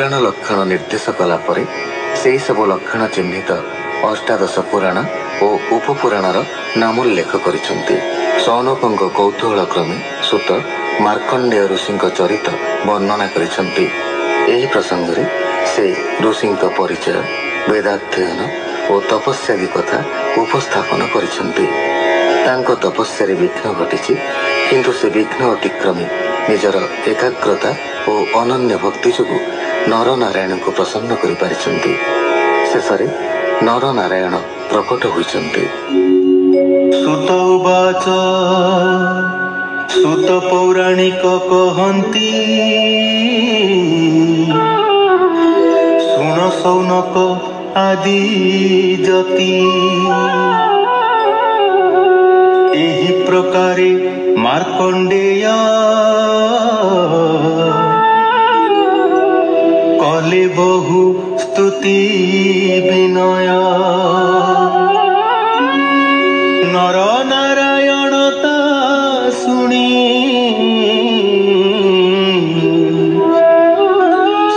पुराण लक्षण निर्देश कलापर से सब लक्षण चिन्हित अष्टादश पुराण और उपपुराणर नामोल्लेख करिसेंति। सौनकଙ୍କ कौतूहल क्रमे सुत मार्कंडेय ऋषि चरित वर्णना करिसेंति। एही प्रसंग रे से ऋषि परिचय वेदाध्ययन और तपस्यादि कथा उपस्थापन करिसेंति। तांको तपस्या विघ्न घटी किंतु से विघ्न अतिक्रमी निजर एकाग्रता और अनन्य भक्ति जोगु नर नारायण को प्रसन्न करि पारिसेंति। शेषरे नर नारायण प्रकट होइसेंति। सुत उवाच सुत पौराणिक कहन्ति सुन सौनक आदि जति एही प्रकारे मार्कंडेय कले बहु स्तुति विनय नर नारायण ता सुनी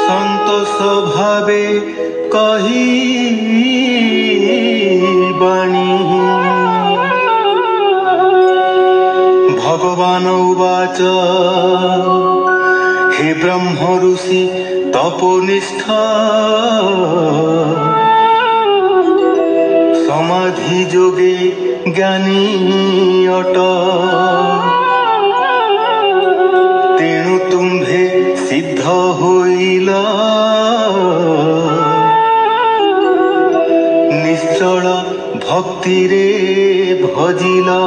संतोष भावे कही बाणी भगवान उवाच हे ब्रह्म ऋषि तपोनिष्ठ समाधि जोगे ज्ञानी अट तेणु तुम्भे सिद्ध होइला निश्चल भक्ति रे भजिला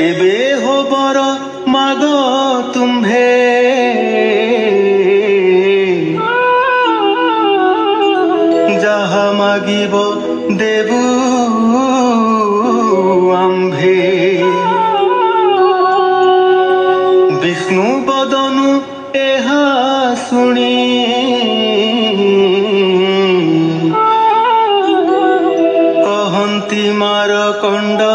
एबे हो बर माग तुम्भे जहा मागिब देबु आम्भे विष्णु बदनु एहा सुनी कहन्ति मारकंड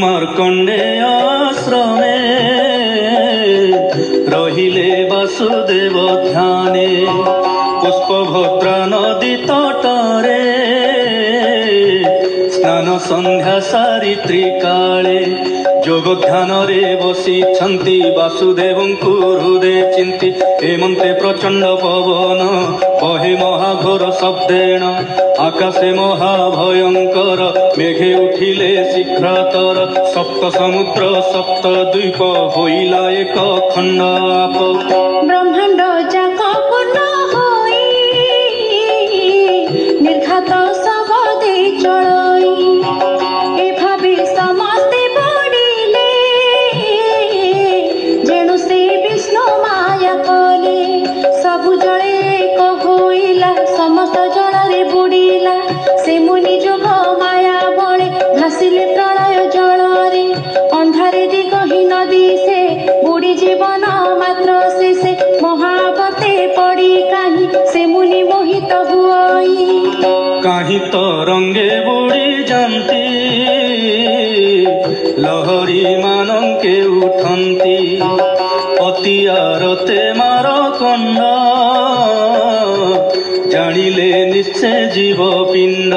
मार्कंडेय आश्रमे रहिले वासुदेव ध्याने पुष्पभद्रा नदी तटरे स्नान संध्या सारित्री काले जोग ध्यान रे बसिछन्ति वासुदेवଙ୍କୁ हृदय चिन्ति हेमन्ते प्रचंड पवन बहे महाघोर शब्देन आकाशे महाभयंकर मेघे उठिले शीघ्रतर सप्त समुद्र सप्त द्वीप होइला एक खंडाप ब्रह्मांड जाक पूर्ण होई निर्घात सब दे चलई ए भाबी समस्ते पड़िले जेणु से विष्णु माया कले सबु जले एक होइला समस्त जलरे बुड़िला से मुनि जोग माया बळे भासिले प्रलय जलरे अंधारे दिगहीन दिसे बुड़ी जीवन मात्र से महावते पड़ी काहि से मुनि मोहित हुई काहि तरंगे बुड़ी जानती लहरी मानंके उठंती अति आरते मारकंड जानिले निश्चय जीव पिंड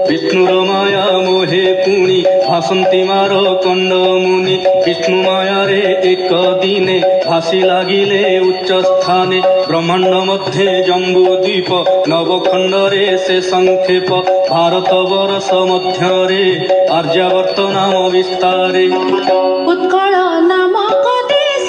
विष्णुर माया मोहे पुणी भासंती मारकंड मुनि विष्णु माया रे एक दिने भासी लागिले उच्च स्थाने ब्रह्मांड मध्ये जम्बू द्वीप नवखंड रे से संक्षेप भारत वर्ष मध्य रे आर्यावर्त नाम विस्तारे उत्कल नामक देश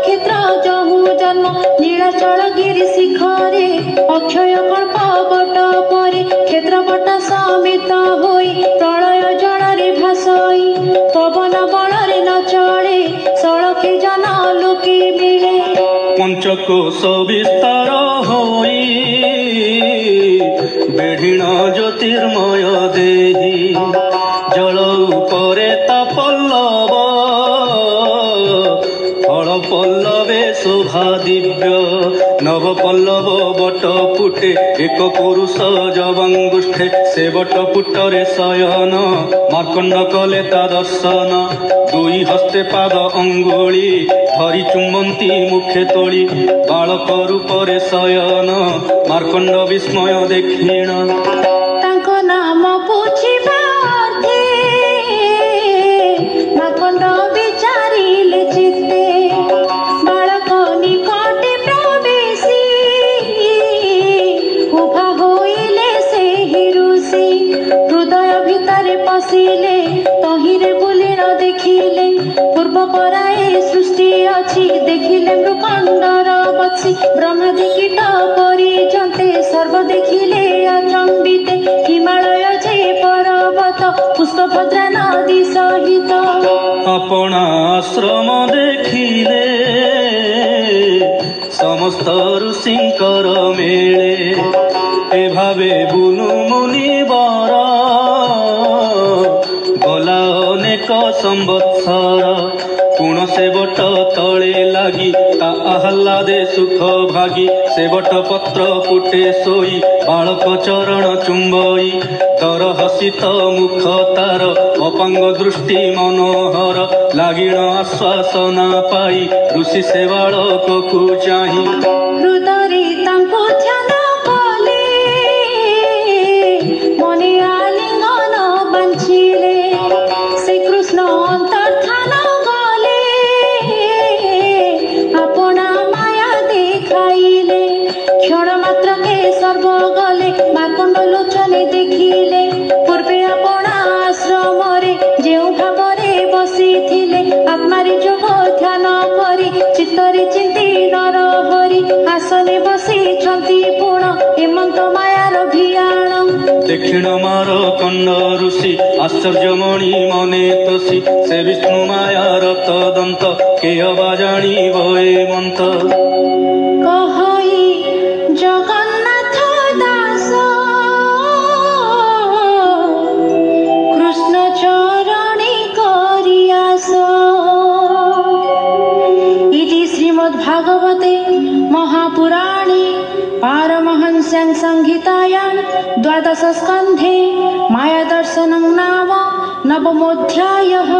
ক্ষেত্র জহু জন্ম নীলাচল গিরি শিখরে অক্ষয় কল্প বট পরে ক্ষেত্র বট সমিত হই প্রলয় জଳରେ ভাসই পবন বଳରେ ন চলে সড়কে জন লোকে মিলে পঞ্চকোশ বিস্তার হই বেঢ়িণ জ্যোতির্ময় দেহি জল উপরে তা পল্লব ফল পল্লবে শোভা দিব্য নব পল্লব বট পুটে এক পুরুষ জবাঙ্গুষ্ঠে সে বট পুটরে শয়ন মার্কণ্ড কলে তা দর্শন দুই হস্তে পাদ অঙ্গুଳି ধরি চুম্বন্তী মুখে তোଳି বাଳକ রূপরে শয়ন ମାର୍କଣ୍ଡ ବିସ୍ମୟ ଦେଖିଣ ତାଙ୍କ ନାମ ବୁଝିବା ଅର୍ଥେ ମାର୍କଣ୍ଡ ବିଚାରିଲେ ଚିତ୍ତେ ବାଳକ ନିକଟେ ପ୍ରବେଶି ଉଭା ହୋଇଲେ ସେହି ଋଷି ହୃଦୟ ଭିତରେ ପଶିଲେ ତହିଁରେ ବୁଲି ନ ଦେଖିଲେ ପୂର୍ବ ପରାଏ ସୃଷ୍ଟି ଅଛି ଦେଖିଲେ ମୃକଣ୍ଡର ବତ୍ସି ବ୍ରହ୍ମାଦି କୀଟ ପରିଜନ୍ତେ ସର୍ବ ଦେଖିଲେ ଅଚମ୍ବିତେ ହିମାଳୟ ଯେ ପର୍ବତ ପୁଷ୍ପଭଦ୍ରା ନଦୀ ସହିତ ଆପଣା ଆଶ୍ରମ ଦେଖିଲେ ସମସ୍ତ ଋଷିଙ୍କର ମେଳେ ଏ ଭାବେ ବୁନୁ ମୁନିବର ଗଲା ଅନେକ ସମ୍ବତ୍ସର ପୁଣ ସେ ବଟ ତଳେ ଲାଗି ତା ଆହ୍ଲାଦେ ସୁଖ ଭାଗି ସେ ବଟ ପତ୍ର ପୁଟେ ଶୋଇ ବାଳକ ଚରଣ ଚୁମ୍ବଇ ତର ହସିତ ମୁଖ ତାର ଅପାଙ୍ଗ ଦୃଷ୍ଟି ମନୋହର ଲାଗିଣ ଆଶ୍ୱାସନା ପାଇ ଋଷି ସେ ବାଳକକୁ ଚାହିଁ ହୃଦୟରେ ତାଙ୍କୁ ଧ୍ୟାନ କଲେ ମନେ ଆଲିଙ୍ଗନ ବାଞ୍ଛିଲେ ସେ କୃଷ୍ଣ ଅନ୍ତର୍ଧାନ ଗଲେ ଆପଣା ମାୟା ଦେଖାଇଲେ କ୍ଷଣ ମାତ୍ରକେ ସର୍ବ ଗଲେ ମାର୍କଣ୍ଡ ଲୋଚନେ ଦେଖିଲେ ପୂର୍ବେ ଆପଣା ଆଶ୍ରମରେ ଯେଉଁ ଭାବରେ ବସିଥିଲେ ଆତ୍ମାରେ ଯୋଗ ଧ୍ୟାନ କରି ଚିତ୍ତରେ ଚିନ୍ତି ନର ହରି ଆସନେ ବସିଛନ୍ତି ପୁଣ ହେମନ୍ତ ମାୟାର ଭିଆଣ ଦକ୍ଷିଣ ମାରକଣ୍ଡ ଋଷି ଆଶ୍ଚର୍ଯ୍ୟମଣି ମନେ ତୋଷି ସେ ବିଷ୍ଣୁ ମାୟାର ତଦନ୍ତ କେ ଅବା ଜାଣିବ ଏ ମନ୍ତ କହଇ ଜଗନ୍ନାଥ ଦାସ କୃଷ୍ଣ ଚରଣୀ କରି ଆସ ଇତି ଶ୍ରୀମଦ୍ଭାଗବତେ ମହାପୁରାଣେ पारमहंस्यां संहितायां द्वादश स्कन्धे मायादर्शनं नाम नवमोऽध्यायः।